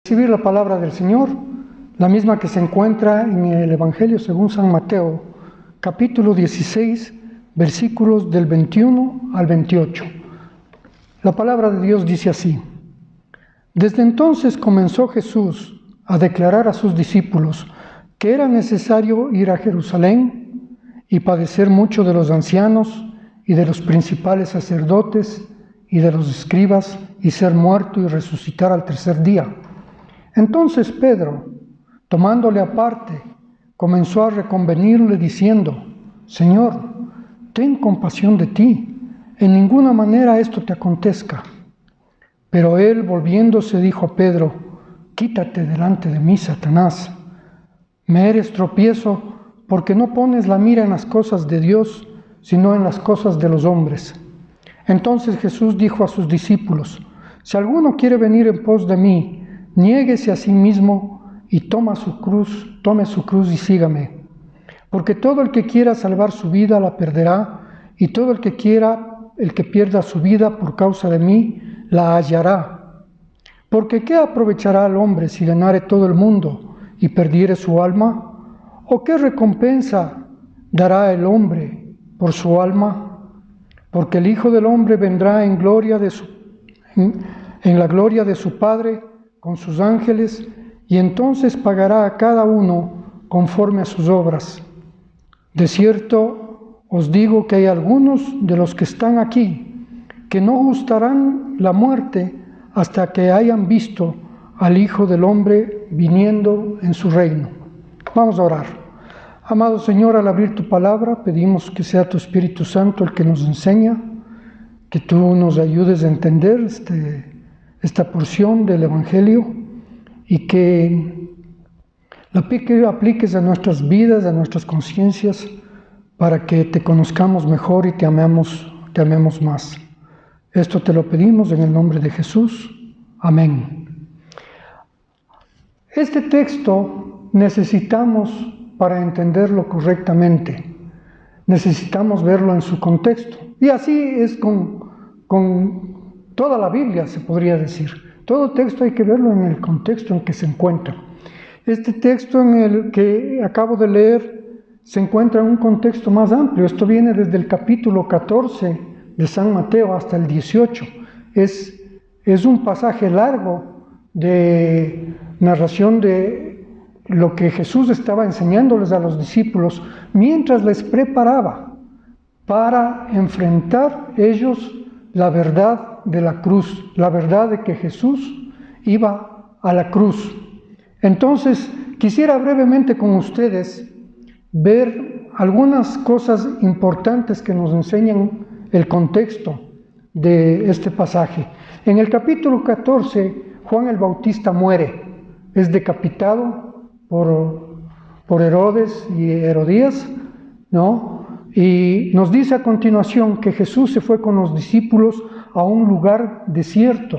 Recibir la palabra del Señor, la misma que se encuentra en el Evangelio según San Mateo, capítulo 16, versículos del 21 al 28. La palabra de Dios dice así: Desde entonces comenzó Jesús a declarar a sus discípulos que era necesario ir a Jerusalén y padecer mucho de los ancianos y de los principales sacerdotes y de los escribas, y ser muerto y resucitar al tercer día. Entonces Pedro, tomándole aparte, comenzó a reconvenirle diciendo: Señor, ten compasión de ti, en ninguna manera esto te acontezca. Pero él, volviéndose, dijo a Pedro: Quítate delante de mí, Satanás. Me eres tropiezo, porque no pones la mira en las cosas de Dios, sino en las cosas de los hombres. Entonces Jesús dijo a sus discípulos: Si alguno quiere venir en pos de mí, niéguese a sí mismo y tome su cruz y sígame. Porque todo el que quiera salvar su vida la perderá, y todo el que pierda su vida por causa de mí la hallará. Porque ¿qué aprovechará al hombre si ganare todo el mundo y perdiere su alma? ¿O qué recompensa dará el hombre por su alma? Porque el Hijo del Hombre vendrá en la gloria de su Padre con sus ángeles, y entonces pagará a cada uno conforme a sus obras. De cierto os digo que hay algunos de los que están aquí que no gustarán la muerte hasta que hayan visto al Hijo del Hombre viniendo en su reino. Vamos a orar. Amado Señor, al abrir tu palabra, pedimos que sea tu Espíritu Santo el que nos enseña, que tú nos ayudes a entender esta porción del Evangelio y que la apliques a nuestras vidas, a nuestras conciencias, para que te conozcamos mejor y te amemos más. Esto te lo pedimos en el nombre de Jesús. Amén. Este texto necesitamos, para entenderlo correctamente, necesitamos verlo en su contexto. Y así es con toda la Biblia, se podría decir. Todo texto hay que verlo en el contexto en que se encuentra. Este texto en el que acabo de leer se encuentra en un contexto más amplio. Esto viene desde el capítulo 14 de San Mateo hasta el 18. Es un pasaje largo de narración de lo que Jesús estaba enseñándoles a los discípulos mientras les preparaba para enfrentar ellos la verdad de la cruz, la verdad de que Jesús iba a la cruz. Entonces, quisiera brevemente con ustedes ver algunas cosas importantes que nos enseñan el contexto de este pasaje. En el capítulo 14, Juan el Bautista muere, es decapitado por Herodes y Herodías, ¿no? Y nos dice a continuación que Jesús se fue con los discípulos a un lugar desierto.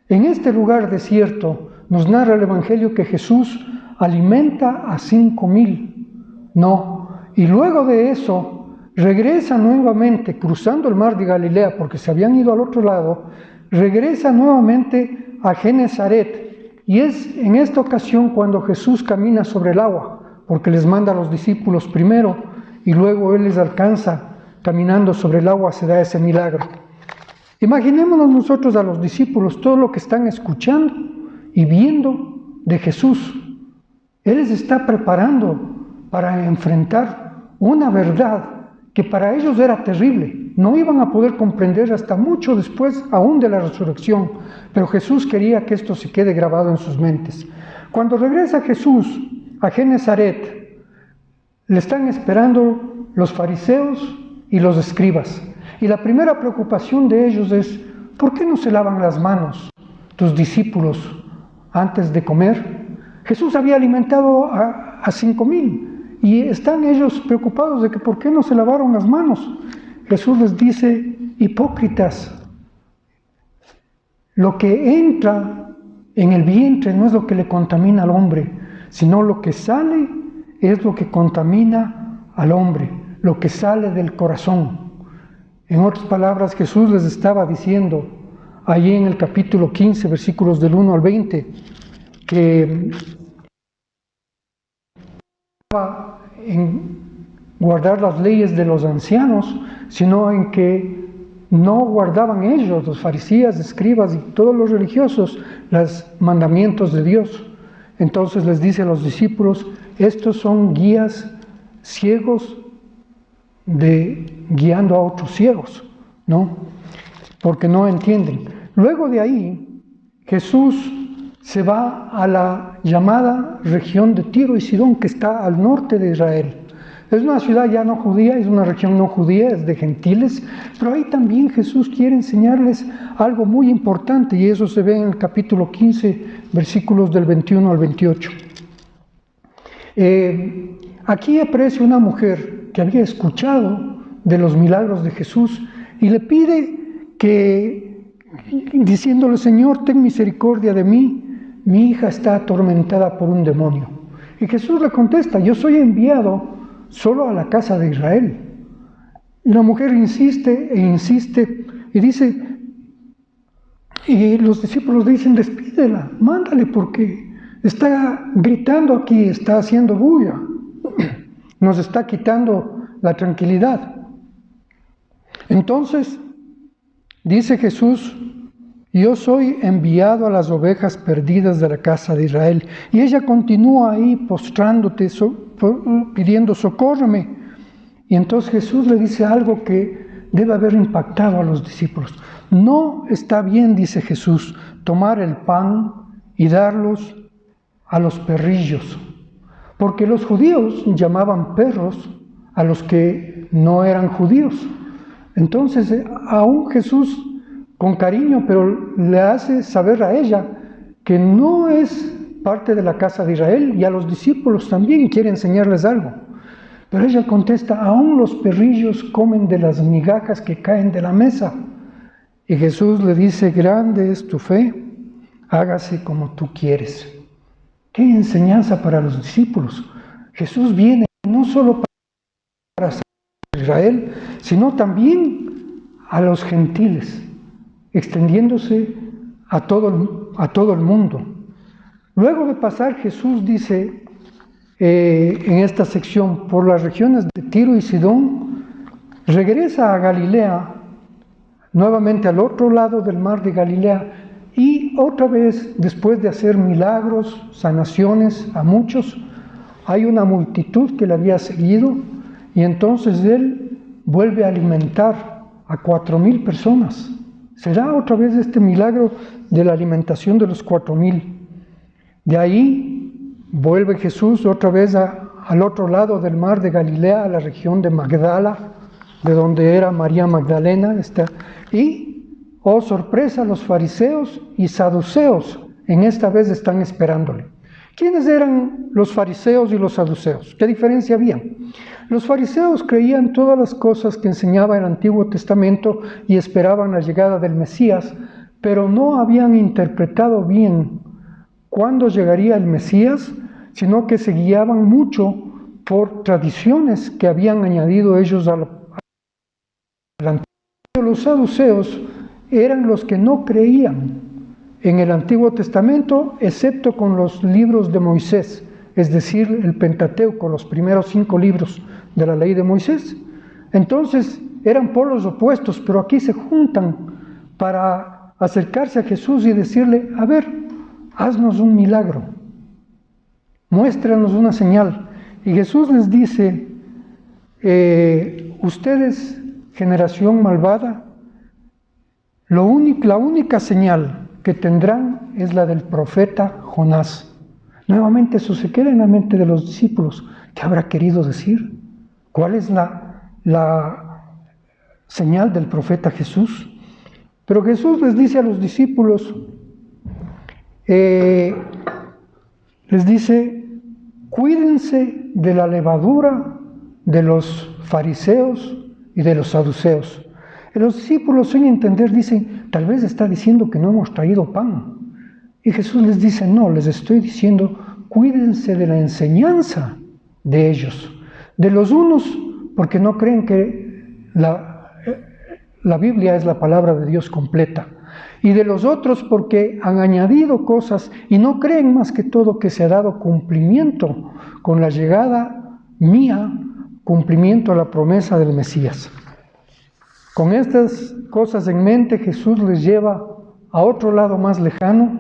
En este lugar desierto nos narra el Evangelio que Jesús alimenta a 5,000, ¿no? Y luego de eso regresa nuevamente, cruzando el mar de Galilea, porque se habían ido al otro lado, regresa nuevamente a Genezaret. Y es en esta ocasión cuando Jesús camina sobre el agua, porque les manda a los discípulos primero y luego Él les alcanza caminando sobre el agua, se da ese milagro. Imaginémonos nosotros a los discípulos todo lo que están escuchando y viendo de Jesús. Él les está preparando para enfrentar una verdad que para ellos era terrible. No iban a poder comprender hasta mucho después aún de la resurrección, pero Jesús quería que esto se quede grabado en sus mentes. Cuando regresa Jesús a Genezaret, le están esperando los fariseos y los escribas. Y la primera preocupación de ellos es: ¿por qué no se lavan las manos tus discípulos antes de comer? Jesús había alimentado a 5,000 y están ellos preocupados de que ¿por qué no se lavaron las manos? Jesús les dice: hipócritas, lo que entra en el vientre no es lo que le contamina al hombre, sino lo que sale es lo que contamina al hombre, lo que sale del corazón. En otras palabras, Jesús les estaba diciendo, allí en el capítulo 15, versículos del 1 al 20, que en guardar las leyes de los ancianos, sino en que no guardaban ellos, los fariseos, escribas y todos los religiosos, los mandamientos de Dios. Entonces les dice a los discípulos, estos son guías ciegos guiando a otros ciegos, ¿no? Porque no entienden. Luego de ahí, Jesús se va a la llamada región de Tiro y Sidón, que está al norte de Israel. Es una ciudad ya no judía, es una región no judía, es de gentiles, pero ahí también Jesús quiere enseñarles algo muy importante, y eso se ve en el capítulo 15, versículos del 21 al 28. Aquí aparece una mujer que había escuchado de los milagros de Jesús y le pide diciéndole, Señor, ten misericordia de mí, mi hija está atormentada por un demonio. Y Jesús le contesta, yo soy enviado solo a la casa de Israel. Y la mujer insiste e insiste y dice, y los discípulos dicen, despídela, mándale porque está gritando aquí, está haciendo bulla, nos está quitando la tranquilidad. Entonces dice Jesús, yo soy enviado a las ovejas perdidas de la casa de Israel. Y ella continúa ahí postrándote, pidiendo socórreme. Y entonces Jesús le dice algo que debe haber impactado a los discípulos. No está bien, dice Jesús, tomar el pan y darlos a los perrillos. Porque los judíos llamaban perros a los que no eran judíos. Entonces, aún Jesús, con cariño, pero le hace saber a ella que no es parte de la casa de Israel, y a los discípulos también quiere enseñarles algo. Pero ella contesta, aún los perrillos comen de las migajas que caen de la mesa. Y Jesús le dice, grande es tu fe, hágase como tú quieres. ¡Qué enseñanza para los discípulos! Jesús viene no solo para Israel, sino también a los gentiles, extendiéndose a todo el mundo. Luego de pasar, Jesús dice en esta sección, por las regiones de Tiro y Sidón, regresa a Galilea, nuevamente al otro lado del mar de Galilea, y otra vez, después de hacer milagros, sanaciones a muchos, hay una multitud que le había seguido, y entonces él vuelve a alimentar a 4,000 personas. Será otra vez este milagro de la alimentación de los 4,000. De ahí vuelve Jesús otra vez al otro lado del mar de Galilea, a la región de Magdala, de donde era María Magdalena. Y, oh sorpresa, los fariseos y saduceos en esta vez están esperándole. ¿Quiénes eran los fariseos y los saduceos? ¿Qué diferencia había? Los fariseos creían todas las cosas que enseñaba el Antiguo Testamento y esperaban la llegada del Mesías, pero no habían interpretado bien cuándo llegaría el Mesías, sino que se guiaban mucho por tradiciones que habían añadido ellos al Antiguo. Los saduceos eran los que no creían en el Antiguo Testamento, excepto con los libros de Moisés, es decir, el Pentateuco, los primeros 5 libros de la ley de Moisés. Entonces eran polos opuestos, pero aquí se juntan para acercarse a Jesús y decirle, a ver, haznos un milagro, muéstranos una señal. Y Jesús les dice, ustedes, generación malvada, la única señal que tendrán es la del profeta Jonás. Nuevamente eso se queda en la mente de los discípulos. ¿Qué habrá querido decir? ¿Cuál es la señal del profeta Jesús? Pero Jesús les dice a los discípulos, les dice, cuídense de la levadura de los fariseos y de los saduceos. Y los discípulos, sin entender, dicen, tal vez está diciendo que no hemos traído pan. Y Jesús les dice, no, les estoy diciendo, cuídense de la enseñanza de ellos. De los unos, porque no creen que la Biblia es la palabra de Dios completa. y de los otros porque han añadido cosas y no creen más que todo que se ha dado cumplimiento con la llegada mía, cumplimiento a la promesa del Mesías. Con estas cosas en mente, Jesús les lleva a otro lado más lejano,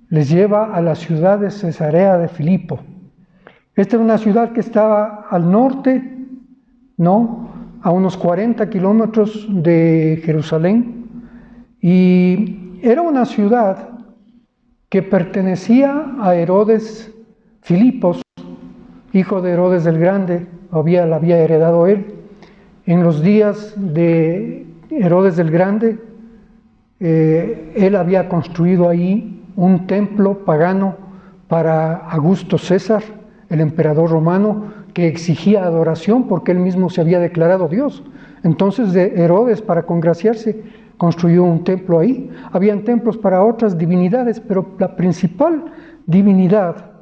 les lleva a la ciudad de Cesarea de Filipo. Esta era una ciudad que estaba al norte, ¿no?, a unos 40 kilómetros de Jerusalén, y era una ciudad que pertenecía a Herodes Filipos, hijo de Herodes el Grande, la había heredado él. En los días de Herodes el Grande, él había construido ahí un templo pagano para Augusto César, el emperador romano, que exigía adoración porque él mismo se había declarado Dios. Entonces Herodes, para congraciarse, construyó un templo ahí. Habían templos para otras divinidades, pero la principal divinidad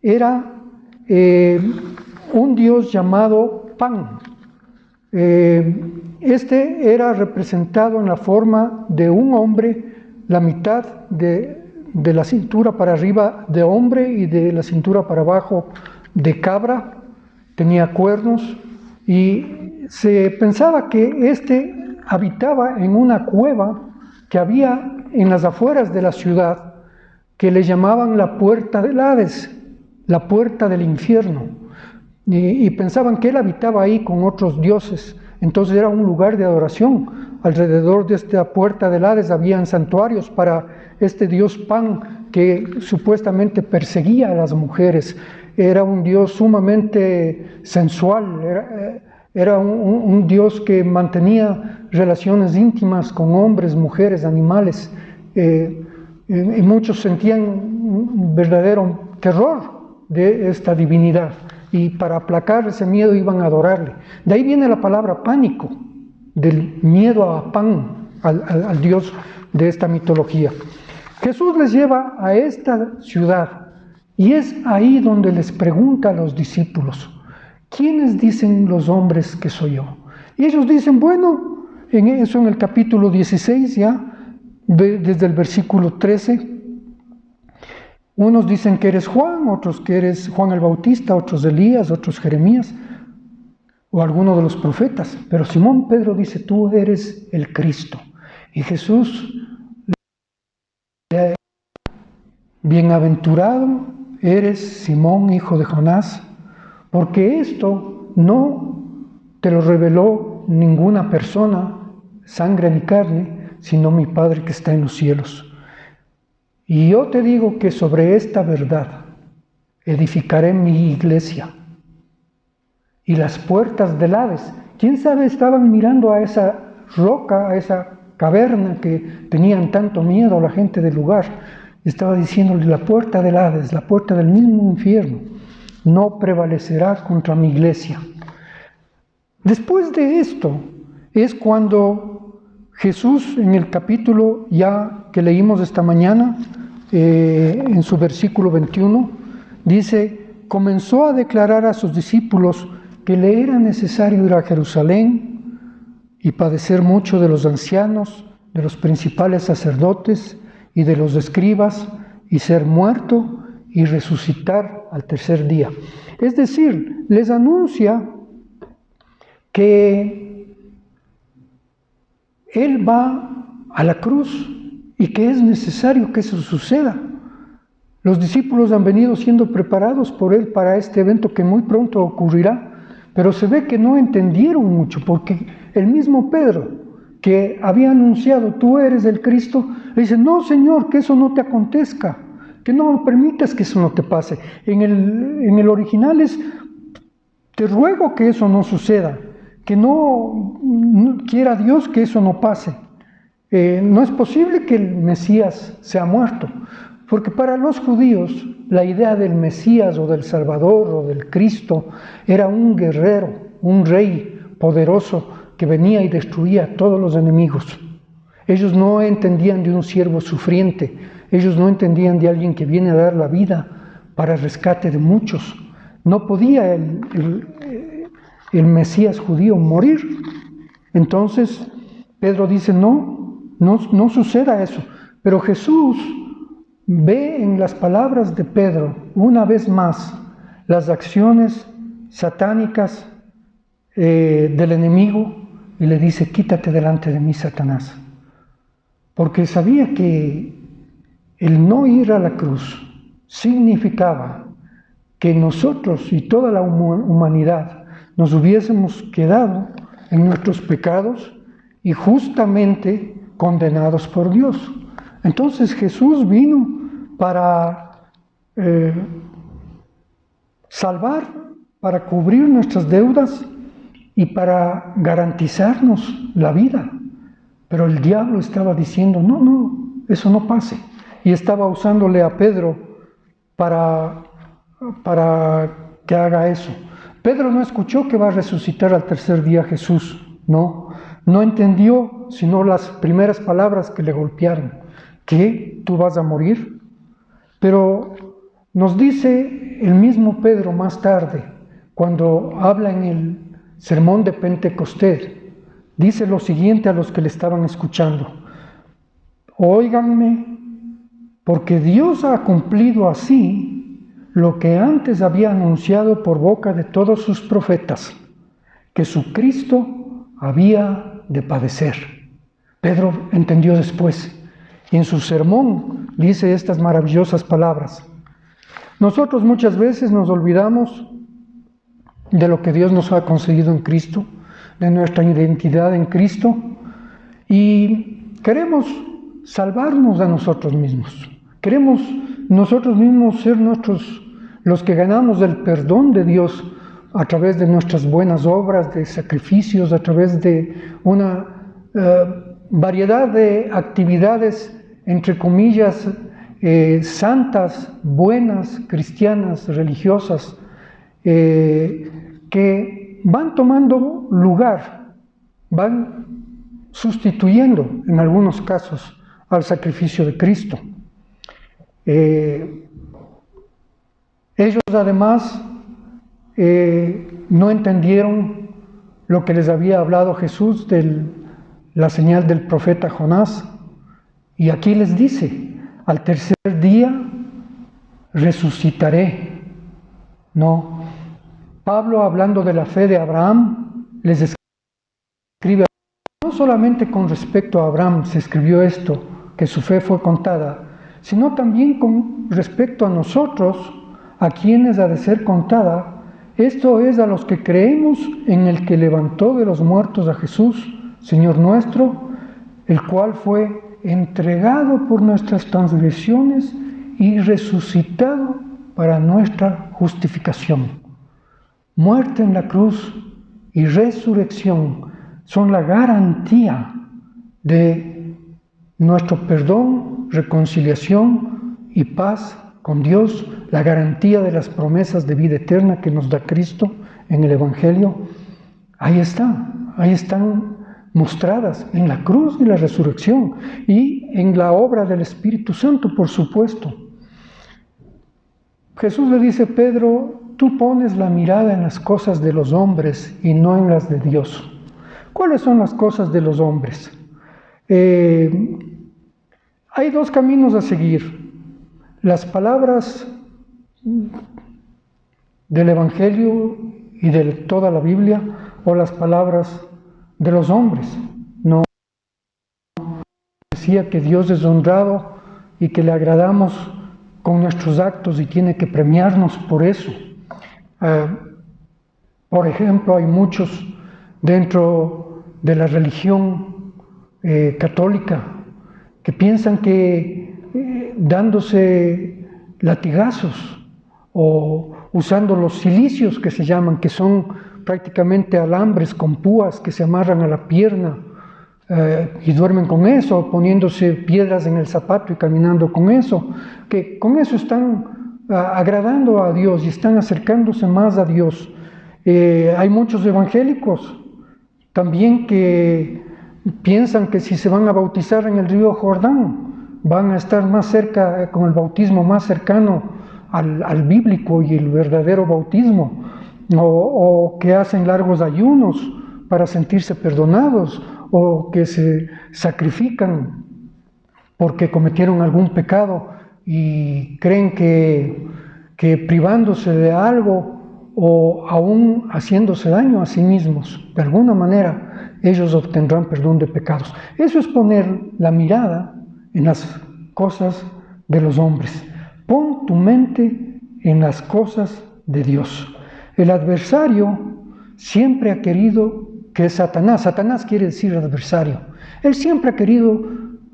era un dios llamado Pan. Este era representado en la forma de un hombre, la mitad de la cintura para arriba de hombre y de la cintura para abajo de cabra. Tenía cuernos y se pensaba que este habitaba en una cueva que había en las afueras de la ciudad, que le llamaban la puerta del Hades, la puerta del infierno, y pensaban que él habitaba ahí con otros dioses. Entonces era un lugar de adoración. Alrededor de esta puerta del Hades habían santuarios para este dios Pan, que supuestamente perseguía a las mujeres. Era un dios sumamente sensual, era un dios que mantenía relaciones íntimas con hombres, mujeres, animales, y muchos sentían un verdadero terror de esta divinidad, y para aplacar ese miedo iban a adorarle. De ahí viene la palabra pánico, del miedo a Pan, al dios de esta mitología. Jesús les lleva a esta ciudad, y es ahí donde les pregunta a los discípulos: ¿quiénes dicen los hombres que soy yo? Y ellos dicen, bueno, en el capítulo 16 ya, desde el versículo 13, unos dicen que eres Juan, otros que eres Juan el Bautista, otros Elías, otros Jeremías, o alguno de los profetas. Pero Simón Pedro dice, tú eres el Cristo. Y Jesús le dice, bienaventurado eres Simón, hijo de Jonás, porque esto no te lo reveló ninguna persona, sangre ni carne, sino mi Padre que está en los cielos. Y yo te digo que sobre esta verdad edificaré mi iglesia. Y las puertas del Hades, quién sabe, estaban mirando a esa roca, a esa caverna que tenían tanto miedo a la gente del lugar. Estaba diciéndole, la puerta del Hades, la puerta del mismo infierno, no prevalecerá contra mi iglesia. Después de esto es cuando Jesús, en el capítulo ya que leímos esta mañana, en su versículo 21, dice, comenzó a declarar a sus discípulos que le era necesario ir a Jerusalén y padecer mucho de los ancianos, de los principales sacerdotes y de los escribas, y ser muerto y resucitar al tercer día. Es decir, les anuncia que Él va a la cruz y que es necesario que eso suceda. Los discípulos han venido siendo preparados por Él para este evento que muy pronto ocurrirá, pero se ve que no entendieron mucho, porque el mismo Pedro, que había anunciado, tú eres el Cristo, le dice, no, Señor, que eso no te acontezca, que no permitas que eso no te pase. En el original es, te ruego que eso no suceda, que no quiera Dios que eso no pase. No es posible que el Mesías sea muerto, porque para los judíos la idea del Mesías o del Salvador o del Cristo era un guerrero, un rey poderoso que venía y destruía a todos los enemigos. Ellos no entendían de un siervo sufriente, ellos no entendían de alguien que viene a dar la vida para el rescate de muchos. No podía el Mesías judío morir. Entonces Pedro dice, no no suceda eso. Pero Jesús ve en las palabras de Pedro, una vez más, las acciones satánicas del enemigo y le dice: quítate delante de mí, Satanás. Porque sabía que el no ir a la cruz significaba que nosotros y toda la humanidad nos hubiésemos quedado en nuestros pecados y justamente condenados por Dios. Entonces Jesús vino para salvar, para cubrir nuestras deudas y para garantizarnos la vida. Pero el diablo estaba diciendo: no, eso no pase. Y estaba usándole a Pedro para que haga eso. Pedro no escuchó que va a resucitar al tercer día Jesús, no entendió sino las primeras palabras que le golpearon: ¿qué? ¿Tú vas a morir? Pero nos dice el mismo Pedro más tarde, cuando habla en el sermón de Pentecostés, dice lo siguiente a los que le estaban escuchando: óiganme, porque Dios ha cumplido así lo que antes había anunciado por boca de todos sus profetas, que su Cristo había de padecer. Pedro entendió después, y en su sermón dice estas maravillosas palabras. Nosotros muchas veces nos olvidamos de lo que Dios nos ha concedido en Cristo, de nuestra identidad en Cristo, y queremos salvarnos a nosotros mismos. Queremos nosotros mismos ser los que ganamos el perdón de Dios a través de nuestras buenas obras, de sacrificios, a través de una variedad de actividades, entre comillas, santas, buenas, cristianas, religiosas, que van tomando lugar, van sustituyendo en algunos casos al sacrificio de Cristo. Ellos además no entendieron lo que les había hablado Jesús de la señal del profeta Jonás, y aquí les dice: al tercer día resucitaré. No, Pablo, hablando de la fe de Abraham, les escribe: no solamente con respecto a Abraham se escribió esto, que su fe fue contada, sino también con respecto a nosotros, a quienes ha de ser contada. Esto es, a los que creemos en el que levantó de los muertos a Jesús, Señor nuestro, el cual fue entregado por nuestras transgresiones y resucitado para nuestra justificación. Muerte en la cruz y resurrección son la garantía de nuestro perdón, reconciliación y paz con Dios, la garantía de las promesas de vida eterna que nos da Cristo en el Evangelio. Ahí están mostradas en la cruz y la resurrección, y en la obra del Espíritu Santo, por supuesto. Jesús le dice: Pedro, tú pones la mirada en las cosas de los hombres y no en las de Dios. ¿Cuáles son las cosas de los hombres? Hay dos caminos a seguir: las palabras del Evangelio y de toda la Biblia, o las palabras de los hombres. No decía que Dios es honrado y que le agradamos con nuestros actos y tiene que premiarnos por eso. Por ejemplo, hay muchos dentro de la religión católica que piensan que dándose latigazos o usando los cilicios, que se llaman, que son prácticamente alambres con púas que se amarran a la pierna y duermen con eso, poniéndose piedras en el zapato y caminando con eso, que con eso están agradando a Dios y están acercándose más a Dios. Hay muchos evangélicos también que piensan que si se van a bautizar en el río Jordán, van a estar más cerca, con el bautismo más cercano al bíblico y el verdadero bautismo, o que hacen largos ayunos para sentirse perdonados, o que se sacrifican porque cometieron algún pecado y creen que privándose de algo o aún haciéndose daño a sí mismos, de alguna manera ellos obtendrán perdón de pecados. Eso es poner la mirada en las cosas de los hombres. Pon tu mente en las cosas de Dios. El adversario siempre ha querido, que es Satanás quiere decir adversario, él siempre ha querido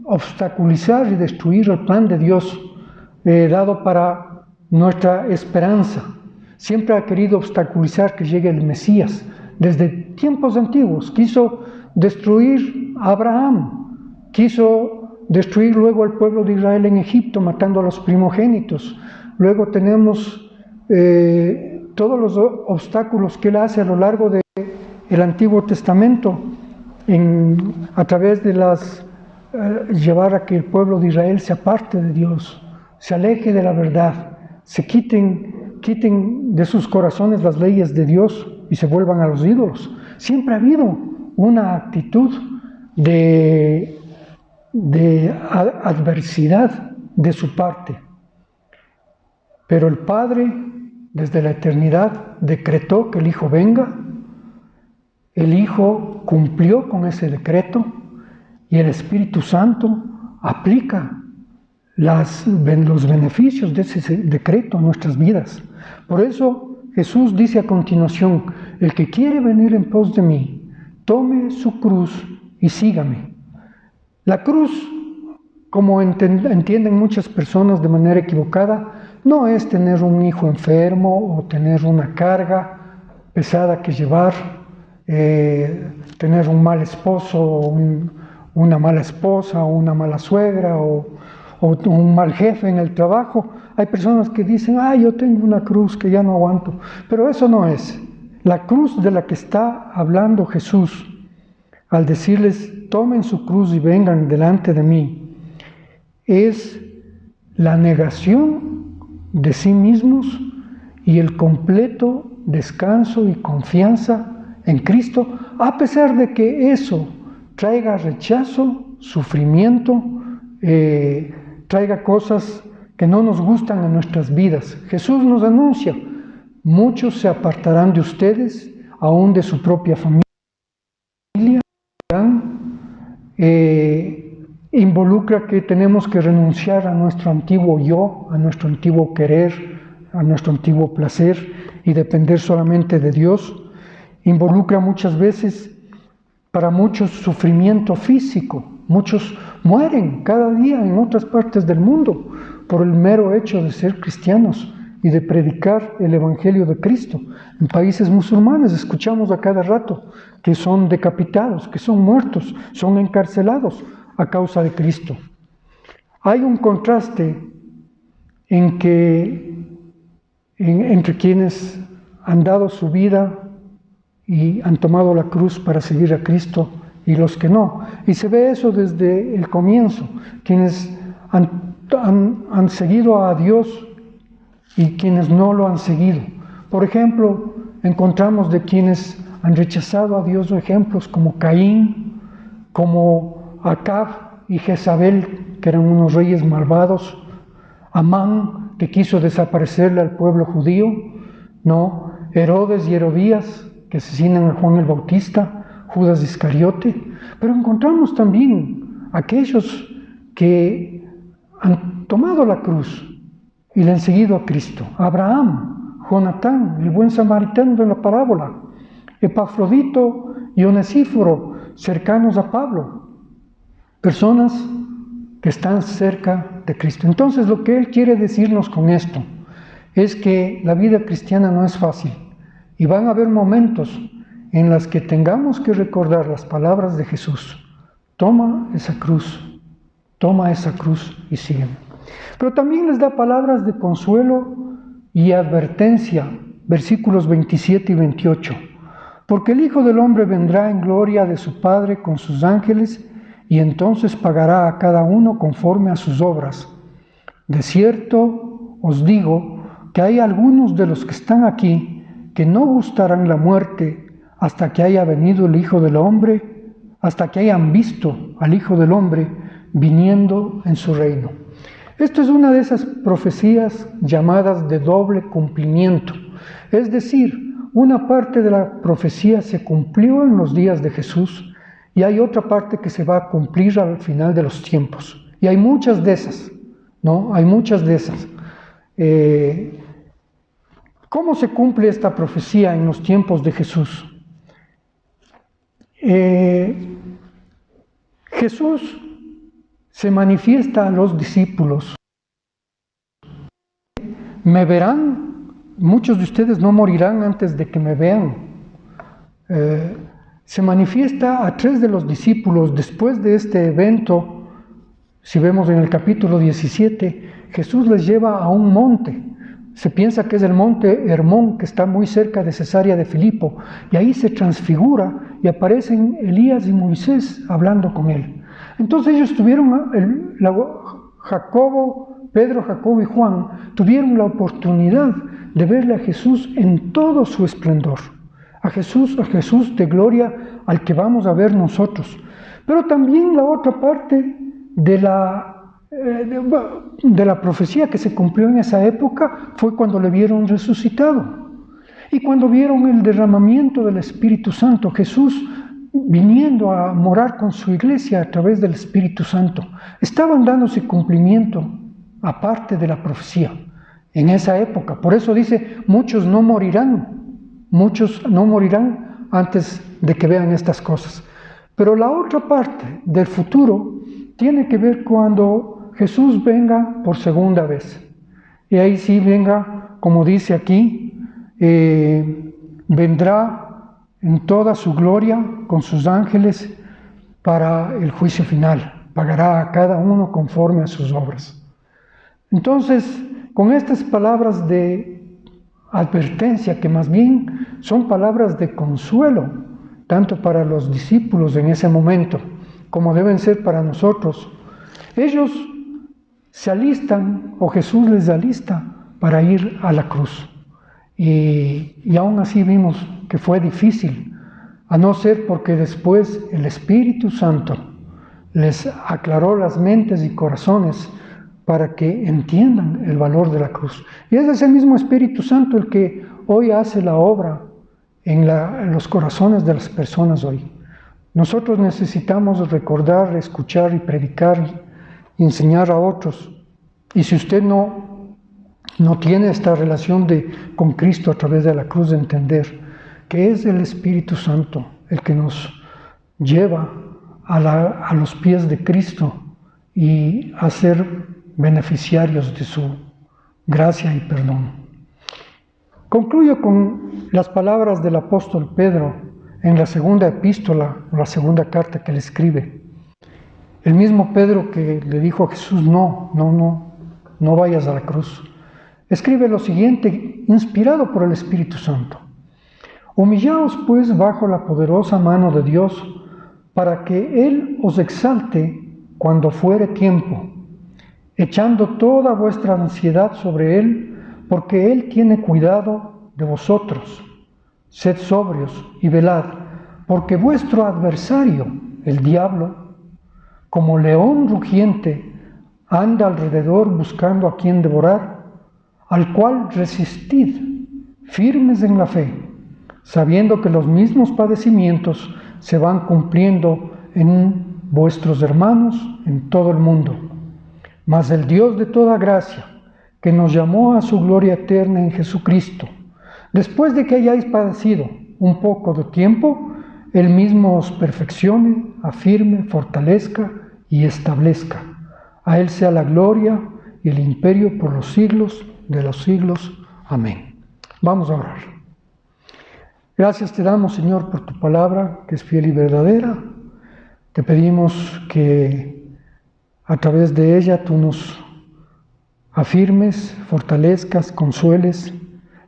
obstaculizar y destruir el plan de Dios dado para nuestra esperanza. Siempre ha querido obstaculizar que llegue el Mesías. Desde tiempos antiguos quiso destruir a Abraham, quiso destruir luego al pueblo de Israel en Egipto, matando a los primogénitos. Luego tenemos todos los obstáculos que él hace a lo largo del Antiguo Testamento a través de llevar a que el pueblo de Israel se aparte de Dios, se aleje de la verdad, se quiten de sus corazones las leyes de Dios y se vuelvan a los ídolos. Siempre ha habido una actitud de adversidad de su parte. Pero el Padre, desde la eternidad, decretó que el Hijo venga. El Hijo cumplió con ese decreto y el Espíritu Santo aplica los beneficios de ese decreto a nuestras vidas. Por eso Jesús dice a continuación: el que quiere venir en pos de mí, tome su cruz y sígame. La cruz, como entienden muchas personas de manera equivocada, no es tener un hijo enfermo o tener una carga pesada que llevar, tener un mal esposo, una mala esposa, o una mala suegra, o un mal jefe en el trabajo. Hay personas que dicen: yo tengo una cruz que ya no aguanto. Pero eso no es. La cruz de la que está hablando Jesús, al decirles: tomen su cruz y vengan delante de mí, es la negación de sí mismos y el completo descanso y confianza en Cristo, a pesar de que eso traiga rechazo, sufrimiento, traiga cosas que no nos gustan en nuestras vidas. Jesús nos anuncia: muchos se apartarán de ustedes, aún de su propia familia. Involucra que tenemos que renunciar a nuestro antiguo yo, a nuestro antiguo querer, a nuestro antiguo placer y depender solamente de Dios. Involucra muchas veces, para muchos, sufrimiento físico. Muchos mueren cada día en otras partes del mundo por el mero hecho de ser cristianos y de predicar el Evangelio de Cristo. En países musulmanes escuchamos a cada rato que son decapitados, que son muertos, son encarcelados a causa de Cristo. Hay un contraste entre quienes han dado su vida y han tomado la cruz para seguir a Cristo y los que no. Y se ve eso desde el comienzo. Quienes han seguido a Dios y quienes no lo han seguido. Por ejemplo, encontramos de quienes han rechazado a Dios ejemplos como Caín, como Acab y Jezabel, que eran unos reyes malvados, Amán, que quiso desaparecerle al pueblo judío, ¿no? Herodes y Herodías, que asesinan a Juan el Bautista, Judas Iscariote. Pero encontramos también aquellos que han tomado la cruz y le han seguido a Cristo. Abraham, Jonatán, el buen samaritano de la parábola, Epafrodito y Onesíforo, cercanos a Pablo. Personas que están cerca de Cristo. Entonces, lo que Él quiere decirnos con esto es que la vida cristiana no es fácil y van a haber momentos en los que tengamos que recordar las palabras de Jesús: toma esa cruz y sígueme. Pero también les da palabras de consuelo y advertencia, versículos 27 y 28. Porque el Hijo del Hombre vendrá en gloria de su Padre con sus ángeles, y entonces pagará a cada uno conforme a sus obras. De cierto os digo que hay algunos de los que están aquí que no gustarán la muerte hasta que haya venido el Hijo del Hombre. hasta que hayan visto al Hijo del Hombre viniendo en su reino. Esto es una de esas profecías llamadas de doble cumplimiento. Es decir, una parte de la profecía se cumplió en los días de Jesús y hay otra parte que se va a cumplir al final de los tiempos. Y hay muchas de esas, ¿no? Hay muchas de esas. ¿Cómo se cumple esta profecía en los tiempos de Jesús? Jesús se manifiesta a los discípulos. Me verán, muchos de ustedes no morirán antes de que me vean. Se manifiesta a 3 de los discípulos después de este evento. Si vemos en el capítulo 17, Jesús les lleva a un monte. Se piensa que es el monte Hermón, que está muy cerca de Cesarea de Filipo, y ahí se transfigura y aparecen Elías y Moisés hablando con él. Entonces ellos tuvieron, Pedro, Jacobo y Juan, tuvieron la oportunidad de verle a Jesús en todo su esplendor. A Jesús de gloria al que vamos a ver nosotros. Pero también la otra parte de la profecía que se cumplió en esa época fue cuando le vieron resucitado y cuando vieron el derramamiento del Espíritu Santo, Jesús viniendo a morar con su iglesia a través del Espíritu Santo. Estaban dándose cumplimiento aparte de la profecía en esa época. Por eso dice, muchos no morirán antes de que vean estas cosas. Pero la otra parte del futuro tiene que ver cuando Jesús venga por segunda vez. Y ahí sí venga, como dice aquí, vendrá en toda su gloria con sus ángeles para el juicio final. Pagará a cada uno conforme a sus obras. Entonces, con estas palabras de advertencia, que más bien son palabras de consuelo, tanto para los discípulos en ese momento, como deben ser para nosotros, ellos se alistan, o Jesús les alista, para ir a la cruz. Y aún así vimos que fue difícil, a no ser porque después el Espíritu Santo les aclaró las mentes y corazones para que entiendan el valor de la cruz. Y es ese mismo Espíritu Santo el que hoy hace la obra en los corazones de las personas hoy. Nosotros necesitamos recordar, escuchar y predicar y enseñar a otros. Y si usted no tiene esta relación con Cristo a través de la cruz, de entender que es el Espíritu Santo el que nos lleva a los pies de Cristo y a ser beneficiarios de su gracia y perdón. Concluyo con las palabras del apóstol Pedro en la segunda epístola, la segunda carta que le escribe. El mismo Pedro que le dijo a Jesús, no vayas a la cruz. Escribe lo siguiente, inspirado por el Espíritu Santo. Humillaos pues bajo la poderosa mano de Dios, para que Él os exalte cuando fuere tiempo, echando toda vuestra ansiedad sobre Él, porque Él tiene cuidado de vosotros. Sed sobrios y velad, porque vuestro adversario, el diablo, como león rugiente, anda alrededor buscando a quien devorar, al cual resistid, firmes en la fe, sabiendo que los mismos padecimientos se van cumpliendo en vuestros hermanos en todo el mundo. Mas el Dios de toda gracia, que nos llamó a su gloria eterna en Jesucristo, después de que hayáis padecido un poco de tiempo, Él mismo os perfeccione, afirme, fortalezca y establezca. A Él sea la gloria y el imperio por los siglos de los siglos. Amén. Vamos a orar. Gracias te damos, Señor, por tu palabra, que es fiel y verdadera. Te pedimos que a través de ella tú nos afirmes, fortalezcas, consueles,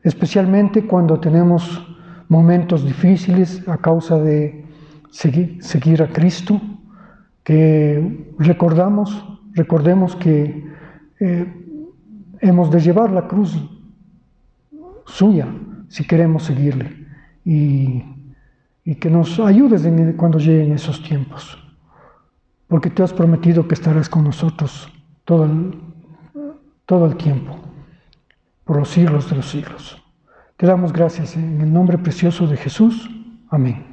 especialmente cuando tenemos momentos difíciles a causa de seguir a Cristo, que recordemos que hemos de llevar la cruz suya si queremos seguirle. Y y que nos ayudes cuando lleguen esos tiempos, porque tú has prometido que estarás con nosotros todo el tiempo, por los siglos de los siglos. Te damos gracias en el nombre precioso de Jesús. Amén.